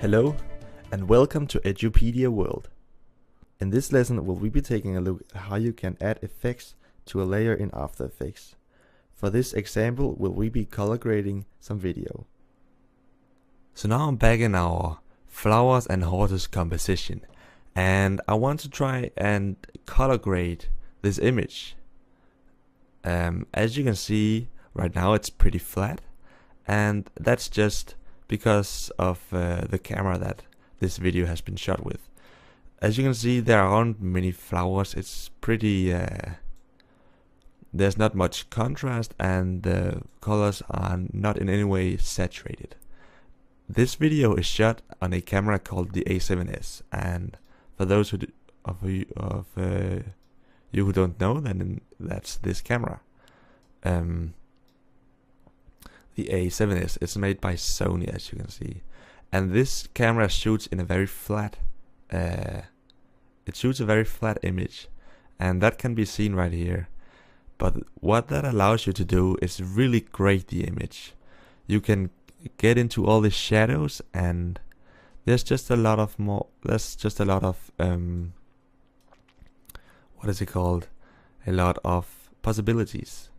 Hello and welcome to Edupedia World. In this lesson we'll be taking a look at how you can add effects to a layer in After Effects. For this example we'll be color grading some video. So now I'm back in our flowers and horses composition and I want to try and color grade this image. As you can see right now it's pretty flat, and that's just because of the camera that this video has been shot with. As you can see, there aren't many flowers. It's pretty there's not much contrast and the colors are not in any way saturated. This video is shot on a camera called the A7S, and for those of you who don't know, then that's this camera. The A7S is made by Sony, as you can see, and this camera shoots in a very flat it shoots a very flat image, and that can be seen right here. But what that allows you to do is really grade the image. You can get into all the shadows, and there's just a lot of what is it called, a lot of possibilities.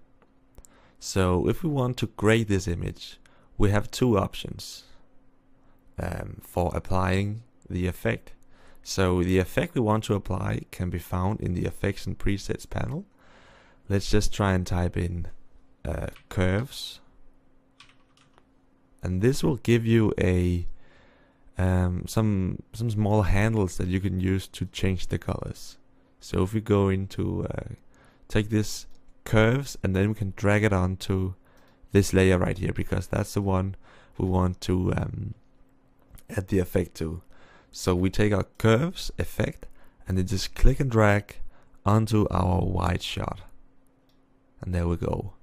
So if we want to grade this image, we have two options for applying the effect. So the effect we want to apply can be found in the Effects and Presets panel. Let's just try and type in curves, and this will give you a some small handles that you can use to change the colors. So if we go into take this curves, and then we can drag it onto this layer right here, because that's the one we want to add the effect to. So we take our curves effect and then just click and drag onto our wide shot, and there we go.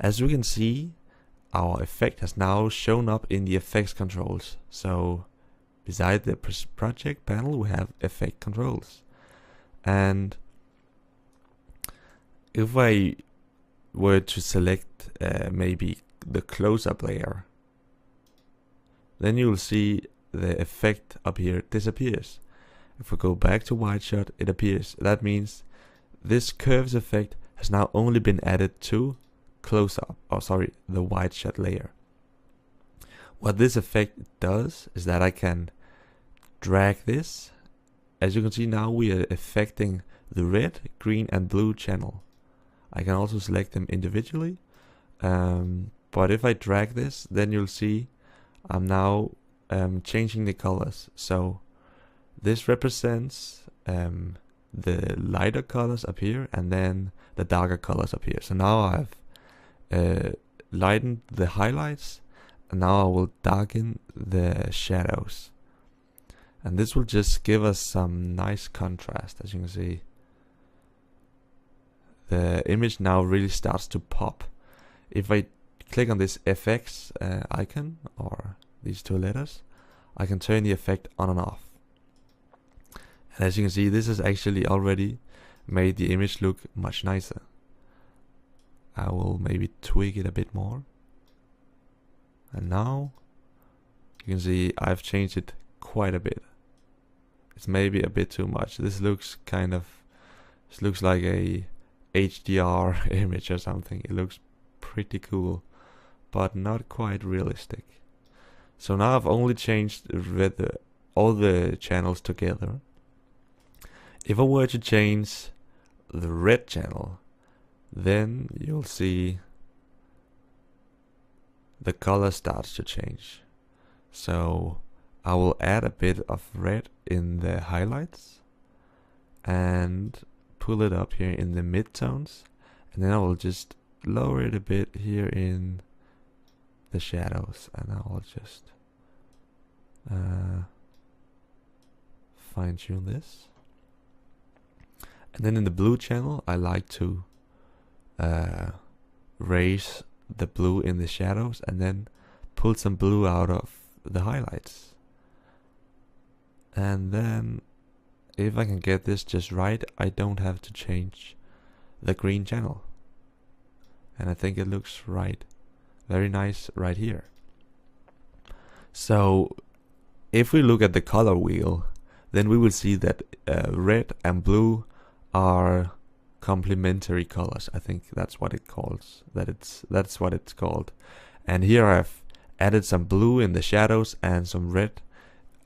As we can see, our effect has now shown up in the effects controls. So beside the project panel we have effect controls, and if I were to select maybe the close-up layer, then you'll see the effect up here disappears. If we go back to wide shot, it appears. That means this curves effect has now only been added to close-up, the wide shot layer. What this effect does is that I can drag this. As you can see, now we are affecting the red, green and blue channel. I can also select them individually, but if I drag this, then you'll see I'm now changing the colors. So this represents the lighter colors up here, and then the darker colors up here. So now I've lightened the highlights, and now I will darken the shadows, and this will just give us some nice contrast. As you can see, the image now really starts to pop. If I click on this FX icon, or these two letters, I can turn the effect on and off. And as you can see, this has actually already made the image look much nicer. I will maybe tweak it a bit more. And now you can see I've changed it quite a bit. It's maybe a bit too much. This looks like a HDR image or something. It looks pretty cool, but not quite realistic. So now I've only changed all the channels together. If I were to change the red channel, then you'll see the color starts to change. So I will add a bit of red in the highlights and pull it up here in the midtones, and then I will just lower it a bit here in the shadows, and I will just fine tune this. And then in the blue channel I like to raise the blue in the shadows and then pull some blue out of the highlights. And then if I can get this just right, I don't have to change the green channel, and I think it looks right, very nice right here. So if we look at the color wheel, then we will see that red and blue are complementary colors. I think that's what it calls. That's what it's called. And here I've added some blue in the shadows and some red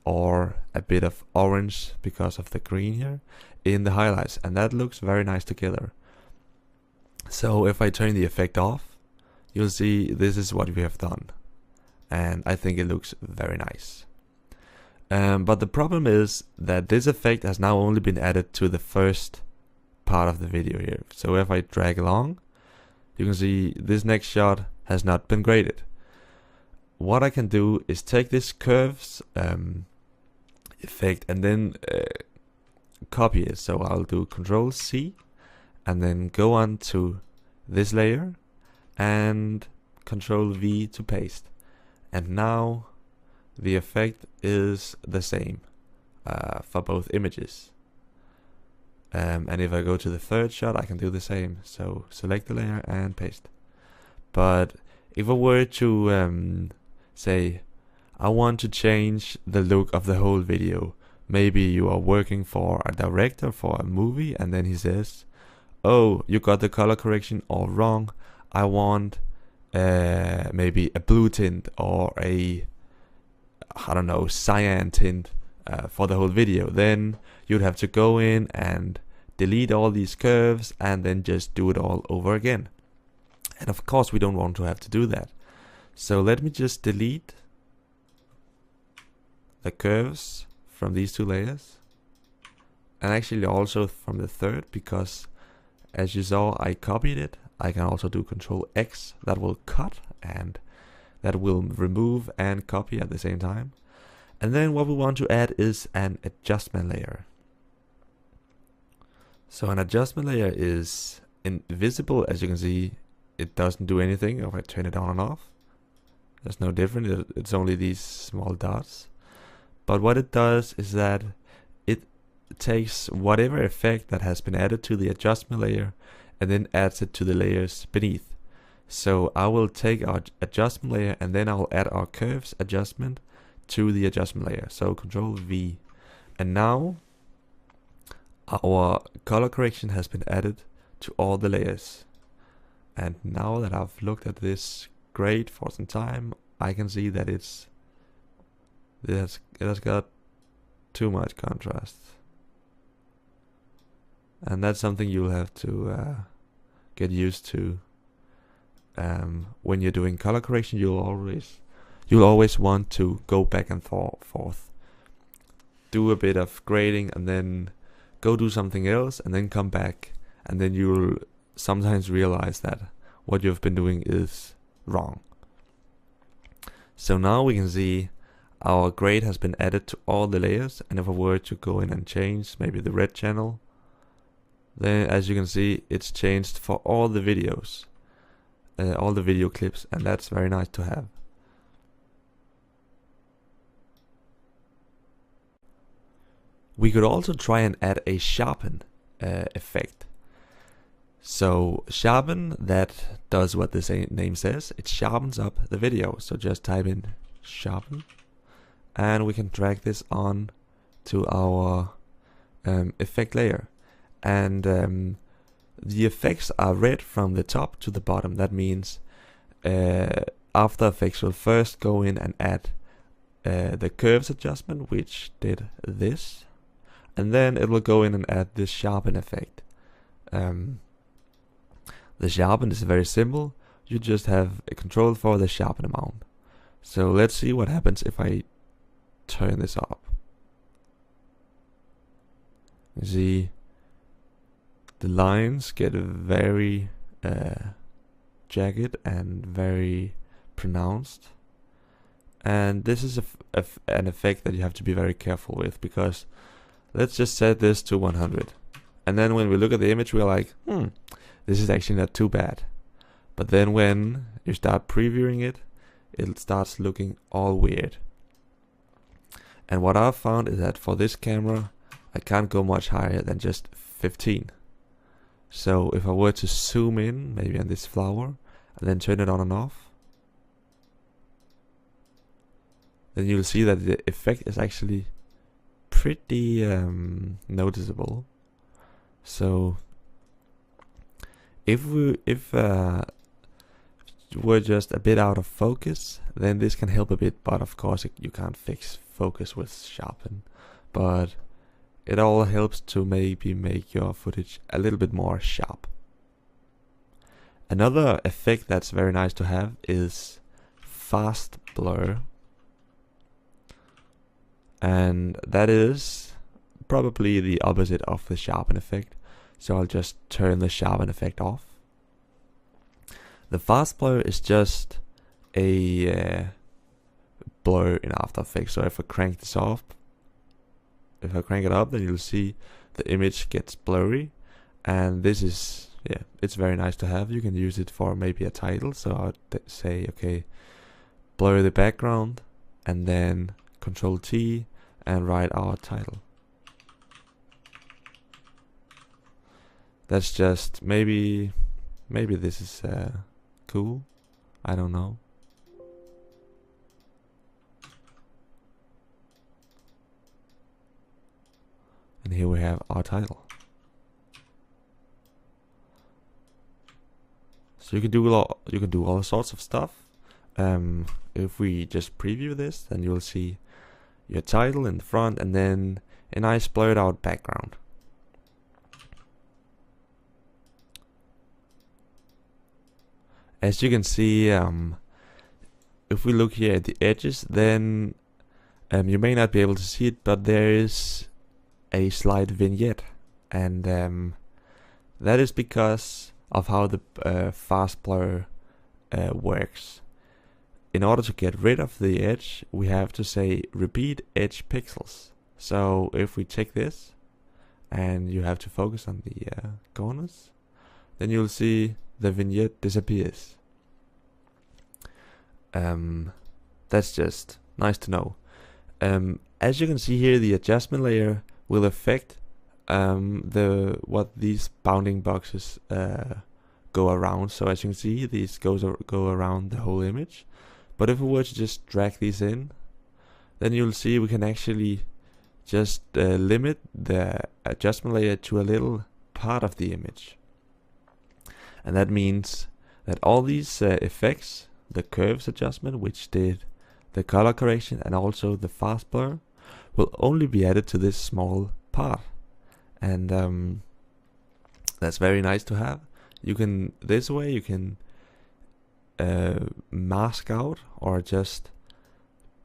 or a bit of orange because of the green here in the highlights, and that looks very nice together. So if I turn the effect off, you'll see this is what we have done, and I think it looks very nice. But the problem is that this effect has now only been added to the first part of the video here. So if I drag along, you can see this next shot has not been graded. What I can do is take this curves effect and then copy it. So I'll do Control C and then go on to this layer and Control V to paste. And now the effect is the same for both images. And if I go to the third shot, I can do the same. So select the layer and paste. But if I were to say, I want to change the look of the whole video. Maybe you are working for a director for a movie, and then he says, oh, you got the color correction all wrong. I want maybe a blue tint or a, I don't know, cyan tint for the whole video. Then you'd have to go in and delete all these curves and then just do it all over again. And of course we don't want to have to do that. So let me just delete the curves from these two layers, and actually also from the third, because as you saw I copied it. I can also do Control X, that will cut, and that will remove and copy at the same time. And then what we want to add is an adjustment layer. So an adjustment layer is invisible. As you can see, it doesn't do anything if I turn it on and off. There's no different, it's only these small dots. But what it does is that it takes whatever effect that has been added to the adjustment layer and then adds it to the layers beneath. So I will take our adjustment layer and then I'll add our curves adjustment to the adjustment layer. So Control V. And now our color correction has been added to all the layers. And now that I've looked at this grade for some time, I can see that it has got too much contrast. And that's something you'll have to get used to. When you're doing color correction, you'll always want to go back and forth, do a bit of grading, and then go do something else, and then come back, and then you'll sometimes realize that what you've been doing is wrong. So now we can see our grade has been added to all the layers, and if I were to go in and change maybe the red channel, then as you can see it's changed for all the videos, all the video clips, and that's very nice to have. We could also try and add a sharpen effect. So sharpen, that does what the name says, it sharpens up the video. So just type in sharpen, and we can drag this on to our effect layer. And the effects are read from the top to the bottom. That means After Effects will first go in and add the curves adjustment, which did this, and then it will go in and add this sharpen effect. The sharpen is very simple. You just have a control for the sharpen amount. So let's see what happens if I turn this up. You see the lines get very jagged and very pronounced, and this is an effect that you have to be very careful with, because let's just set this to 100, and then when we look at the image we're like, this is actually not too bad. But then when you start previewing it, it starts looking all weird. And what I've found is that for this camera I can't go much higher than just 15. So if I were to zoom in maybe on this flower and then turn it on and off, then you'll see that the effect is actually pretty noticeable. So if we're just a bit out of focus, then this can help a bit, but of course you can't fix focus with sharpen, but it all helps to maybe make your footage a little bit more sharp. Another effect that's very nice to have is fast blur, and that is probably the opposite of the sharpen effect, so I'll just turn the sharpen effect off. The fast blur is just a blur in After Effects, so if I crank this off, if I crank it up, then you'll see the image gets blurry, and this is, yeah, it's very nice to have. You can use it for maybe a title, so I'd say, okay, blur the background, and then Control T, and write our title. That's just, maybe this is cool, I don't know. And here we have our title. So you can do all sorts of stuff. If we just preview this, then you'll see your title in the front and then a nice blurred out background. As you can see, if we look here at the edges, then you may not be able to see it, but there is a slight vignette, and that is because of how the fast blur works. In order to get rid of the edge, we have to say repeat edge pixels. So if we take this and you have to focus on the corners, then you'll see the vignette disappears. That's just nice to know. As you can see here, the adjustment layer will affect what these bounding boxes go around. So as you can see, these go around the whole image. But if we were to just drag these in, then you'll see we can actually just limit the adjustment layer to a little part of the image. And that means that all these effects, the curves adjustment, which did the color correction and also the fast blur, will only be added to this small part. And that's very nice to have. You can, this way you can mask out or just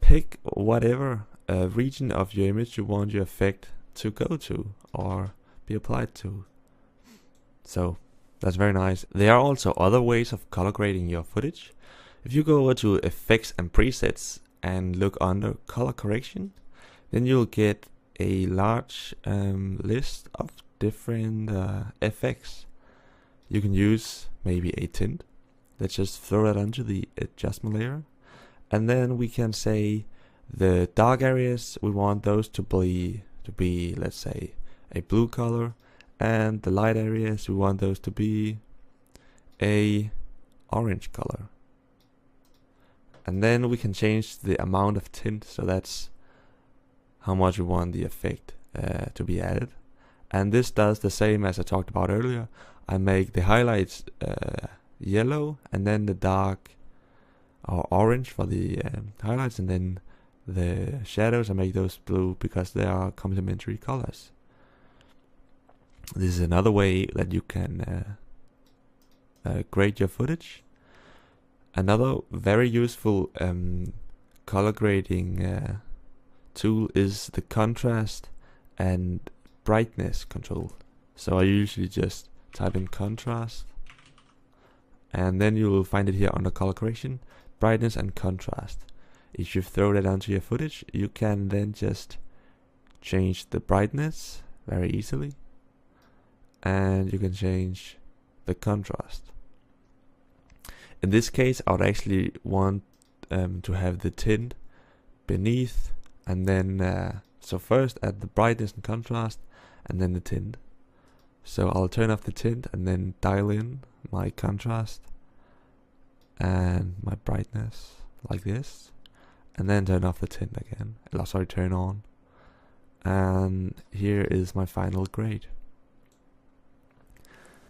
pick whatever region of your image you want your effect to go to or be applied to. So that's very nice. There are also other ways of color grading your footage. If you go over to Effects and Presets and look under Color Correction, then you'll get a large list of different effects. You can use maybe a tint. Let's just throw that onto the adjustment layer, and then we can say the dark areas, we want those to be let's say a blue color, and the light areas, we want those to be a orange color. And then we can change the amount of tint, so that's how much we want the effect to be added. And this does the same as I talked about earlier. I make the highlights yellow, and then the dark or orange for the highlights, and then the shadows, I make those blue because they are complementary colors. This is another way that you can grade your footage. Another very useful color grading tool is the contrast and brightness control. So I usually just type in contrast, and then you will find it here under color correction, brightness and contrast. If you throw that onto your footage, you can then just change the brightness very easily, and you can change the contrast. In this case, I would actually want to have the tint beneath, and then so first add the brightness and contrast, and then the tint. So I'll turn off the tint and then dial in my contrast and my brightness like this, and then turn off the tint again. Sorry, turn on. And here is my final grade.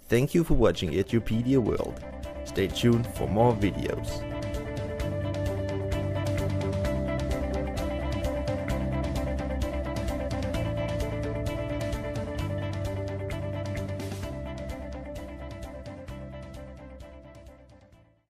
Thank you for watching Edupedia World. Stay tuned for more videos.